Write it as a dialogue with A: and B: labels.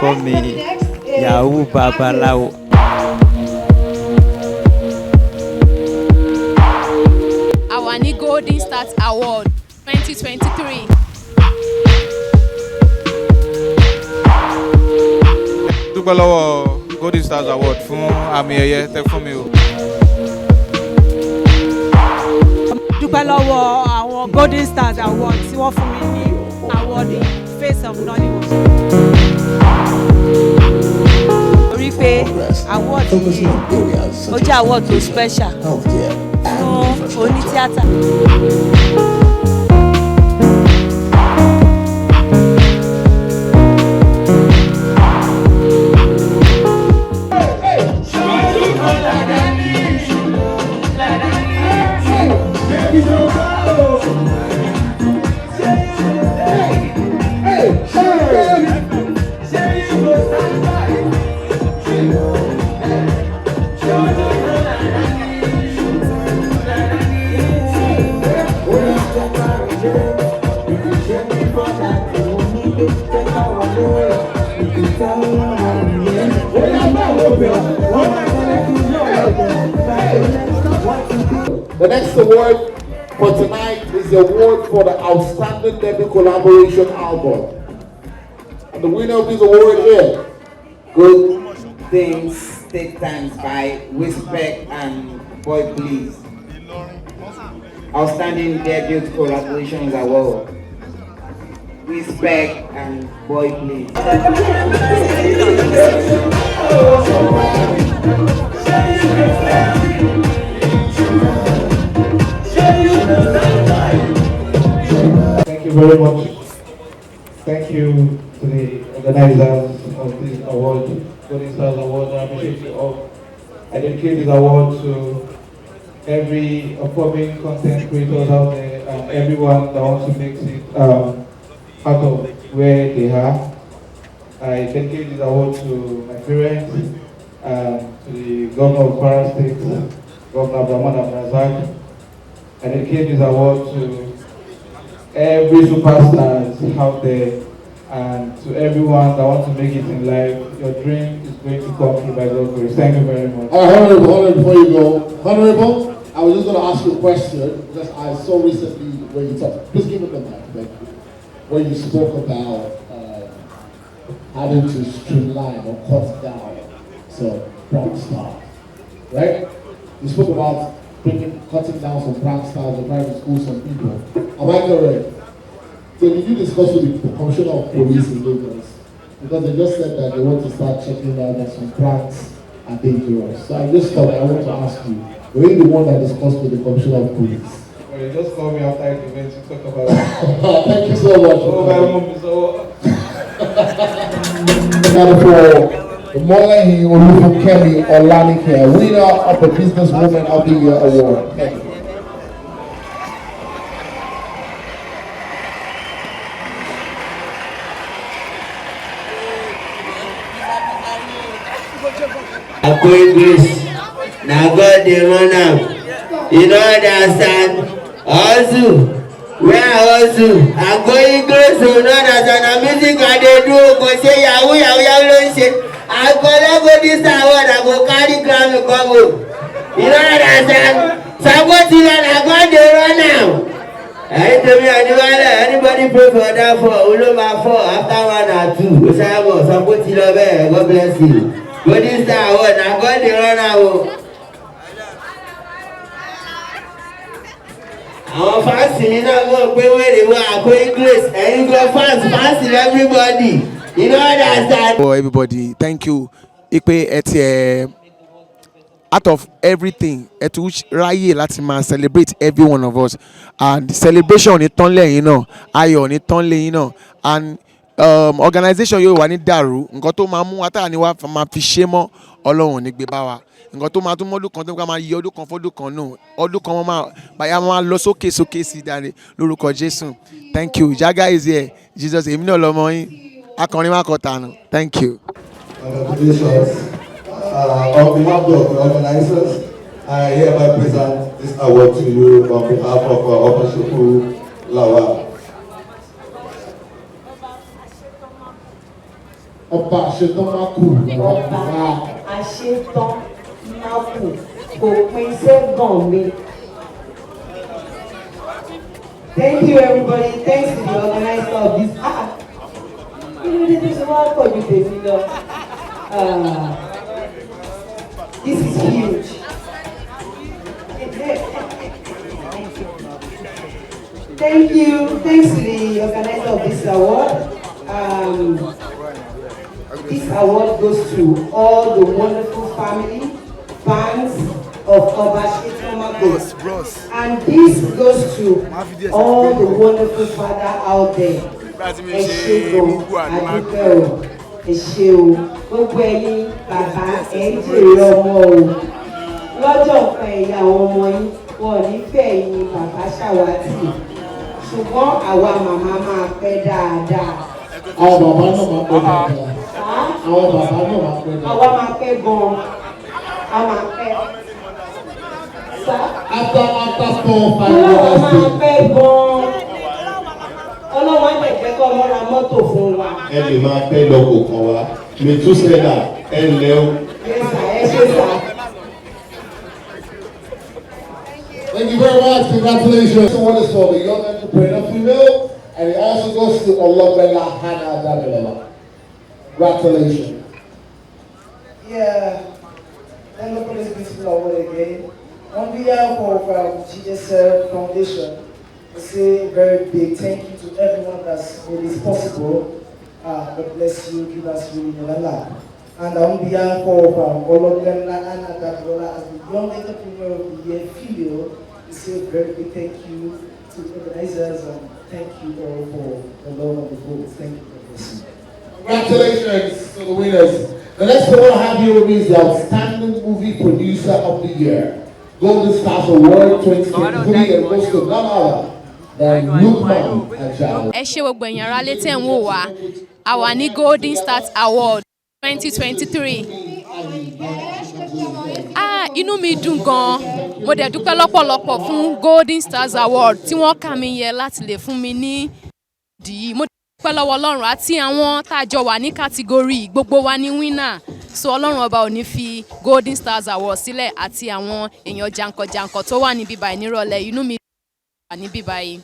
A: call me Yahoo Babalao.
B: Our new Golden Stars Award 2023.
C: Dúpẹ́ lọ́wọ́ Golden Stars Award fún àmì ẹ̀yẹ tẹ́ fún mi o.
D: Dúpẹ́ lọ́wọ́ àwọn Golden Stars Award tí wọ́n fún mi ní award Face of Nollywood. Orí pé award yìí ó jẹ́ award tó special fún onítíátà.
E: The next award for tonight is the award for the Outstanding Debut Collaboration Album. And the winner of this award is
F: Good Things Take Times by Respect and Boy Please. Outstanding Debut Collaborations Award. Respect and Boy Please.
G: Thank you very much. Thank you to the organizers of this award, Golden Stars Award. I appreciate you all. I dedicate this award to every upcoming content creators out there and everyone that wants to make it out of where they are. I dedicate this award to my parents, to the governor of Kwara State, Governor Abdulrahman Abdulrazak. I dedicate this award to every superstars out there and to everyone that wants to make it in life. Your dream is going to come true by God's grace. Thank you very much.
E: Honorable, before you go, Honorable, I was just going to ask you a question because I saw recently when you talked. Please give it the mic, thank you. When you spoke about having to streamline or cut down some prank stars, right? You spoke about cutting down some prank stars or trying to school some people. Am I correct? So did you discuss with the Commissioner of Police in Lagos? Because they just said that they want to start checking out that some pranks are dangerous. So I just thought I want to ask you, were you the one that discussed with the Commissioner of Police?
G: Well, you just called me after the event to talk about it.
E: Thank you so much. For the Molehi Olufukemi Olanike, winner of the Businesswoman of the Year Award. Thank you.
H: English. Now God they run am. You know understand? Also, where also? I go English, you know understand? Na music I dey do, go say yahoo yahoo yahoo lo say. I go this award, I go carry Grammy come home. You know understand? Somebody na God dey run am. Anybody pray for that for Oluomo for after 1 or 2. Somebody love it. God bless you. Golden Star Award, now God the run out. Our fans in our way where they were going grace and your fans everybody. You know that.
C: Oh, everybody, thank you. Out of everything, at which Raye Latima celebrate every one of us, and the celebration is tonle, you know, ayo ni tonle, you know, and organization yo wà ní dàrú nǹkan tó máa mú ata ni wá máa fi ṣe mọ́ Ọlọ́run ní gbé bá wa nǹkan tó máa tún mọ́dún kan tó máa yí ọdún kan fọ́dún kan náà ọdún kan wọ́n máa báyà máa lọ sókè sí dáre lórúkọ Jésù. Thank you. Jaga is here. Jesus èmi náà lọ́mọ yín akọrin má kọ tànù. Thank you.
G: Congratulations. On behalf of the organizers, I hereby present this award to you on behalf of Oba Saliu.
E: Ọba àṣetán má kù.
I: Ọba àṣetán má kù kò pín sẹ́gàn mi. Thank you everybody. Thanks to the organizer of this. This is one for you, baby. This is huge. Thank you. Thanks to the organizer of this award. This award goes to all the wonderful family, fans of Oba Saliu Babatunde. And this goes to all the wonderful father out there. Ẹ ṣé gan, adúpẹ́ o, ẹ ṣé o, gbogbo ẹ̀yin bàbá ẹ̀ ń jèrè ọmọ o. Lọ́jọ́ kan ẹ̀yà àwọn ọmọ yín, wọn ò ní fẹ́ ẹ̀yin bàbá ṣàwátì. Ṣùgbọ́n àwa màmá máa pẹ́ dáadáa.
E: Àwọn bàbá náà máa pẹ́ dáadáa. Àwọn bàbá náà máa pẹ́ dáadáa.
I: Àwa máa pẹ́ gan-an, a máa pẹ́.
E: After 4-5
I: Ọlọ́run
E: years.
I: máa pẹ́ gan-an. Ọlọ́run á lè jẹ́ kọ́ ọmọ ra mọ́tò fún wa.
J: Ẹ lè máa pẹ́ lọ́kọ̀ kan wá. Mètúsẹ́là ẹ lẹ́ o.
I: Ẹ ṣé sà.
E: Thank you very much. Congratulations. This one is for the young entrepreneur female, and it also goes to Oloworo One-year. Congratulations.
K: Yeah, thank you for this beautiful award again. On behalf of GSL Foundation, I say a very big thank you to everyone that's made this possible. God bless you, give us really in the life. And on behalf of Oloworo One-year as the Young Entrepreneur of the Year female, we say a very big thank you to the organizers and thank you all for the love of the votes. Thank you for listening.
E: Congratulations to the winners. The next one I have here with me is the Outstanding Movie Producer of the Year. Golden Stars Award 2023 and goes to none other than Oluomo Ajao.
B: Ẹ ṣé gbogbo ẹ̀yin ará létí ẹ̀ ń wò wá. A wà ní Golden Stars Award 2023. Inú mi dùn gan-an. Mo dẹ̀ dúpẹ́ lọ́pọ̀lọpọ̀ fún Golden Stars Award tí wọ́n kà mí yẹ láti lè fún mi ní ìdí. Mo dúpẹ́ lọ́wọ́ Ọlọ́run àti àwọn tá a jọ wà ní kàtígórì gbogbo wa ní winner. So Ọlọ́run ọba ò ní fi Golden Stars Award sílẹ̀ àti àwọn èèyàn jàǹkànjàǹkàn tó wà níbí báyìí nírọ̀lẹ́. Inú mi dùn wà níbí báyìí.